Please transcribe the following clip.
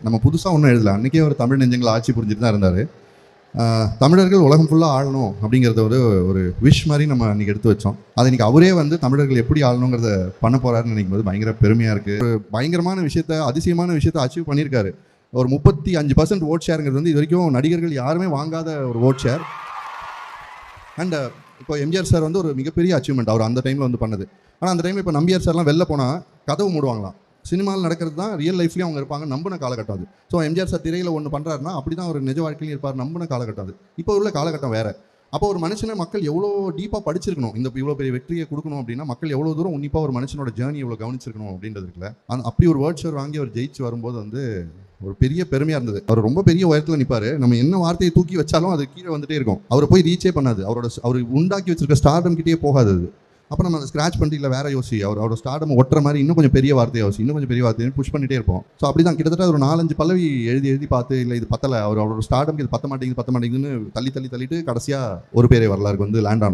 நம்ம புதுசாக ஒன்றும் எழுதல. அன்றைக்கே ஒரு தமிழ் நெஞ்சங்களை ஆட்சி புரிஞ்சுட்டு தான் இருந்தார். தமிழர்கள் உலகம் ஃபுல்லாக ஆளணும் அப்படிங்கிறத ஒரு விஷ் மாதிரி நம்ம அன்றைக்கி எடுத்து வச்சோம். அதை இன்றைக்கி அவரே வந்து தமிழர்கள் எப்படி ஆளணுங்கிறத பண்ண போகிறாருன்னு நினைக்கும் போது பயங்கர பெருமையாக இருக்குது. ஒரு பயங்கரமான விஷயத்த, அதிசயமான விஷயத்தை அச்சீவ் பண்ணியிருக்காரு. ஒரு 35% ஓட் ஷேருங்கிறது வந்து இது வரைக்கும் நடிகர்கள் யாருமே வாங்காத ஒரு ஓட் ஷேர். அண்ட் இப்போ எம்ஜிஆர் சார் வந்து ஒரு மிகப்பெரிய அச்சீவ்மெண்ட் அவர் அந்த டைமில் வந்து பண்ணது. ஆனால் அந்த டைமில் இப்போ நம்பியார் சார்லாம் வெளில போனால் கதவு மூடுவாங்களாம். சினிமாவில் நடக்கிறது தான் ரியல் லைஃப்லேயும் அவங்க இருப்பாங்க, நம்பின காலகட்டம் அது. ஸோ எம்ஜிஆர் சார் திரையில் ஒன்று பண்ணுறாருன்னா அப்படி தான் ஒரு நிஜ வாழ்க்கையிலும் இருப்பார், நம்பின காலகட்டம் அது. இப்போ உள்ள காலகட்டம் வேறு. அப்போ ஒரு மனுஷனை மக்கள் எவ்வளோ டீப்பாக படிச்சிருக்கணும், இந்த இவ்வளோ பெரிய வெற்றியை கொடுக்கணும் அப்படின்னா மக்கள் எவ்வளோ தூரம் உன்னிப்பாக ஒரு மனுஷனோட ஜேர்னி எவ்வளோ கவனிச்சிருக்கணும் அப்படின்றது இருக்குல்ல. அப்படி ஒரு வேர்ட் ஷேர் வாங்கி அவர் ஜெயிச்சு வரும்போது வந்து ஒரு பெரிய பெருமையாக இருந்தது. அவர் ரொம்ப பெரிய உயரத்தில் நிற்பார். நம்ம என்ன வார்த்தையை தூக்கி வச்சாலும் அது கீழே வந்துட்டே இருக்கும். அவரை போய் ரீச்சே பண்ணாது. அவர் உண்டாக்கி வச்சிருக்க ஸ்டார்டம் கிட்டே போகாது அது. அப்போ நம்ம அதை ஸ்க்ராச் பண்ணிட்டு இல்லை வேற யோசி, அவரோட ஸ்டார்டம் ஒட்டுற மாதிரி இன்னும் கொஞ்சம் பெரிய வார்த்தையை யோசி, இன்னும் கொஞ்சம் பெரிய வார்த்தையை புஷ் பண்ணிட்டே இருப்போம். ஸோ அப்படி தான் கிட்டத்தட்ட ஒரு 4-5 பல்லவி எழுதி பார்த்து இல்லை இது பத்தலை, அவரோட ஸ்டார்டம் இது பத்த மாட்டேங்குதுன்னு தள்ளிட்டு கடைசியாக ஒரு பேரை வரலாறுக்கு வந்து லேண்ட் ஆனோம்.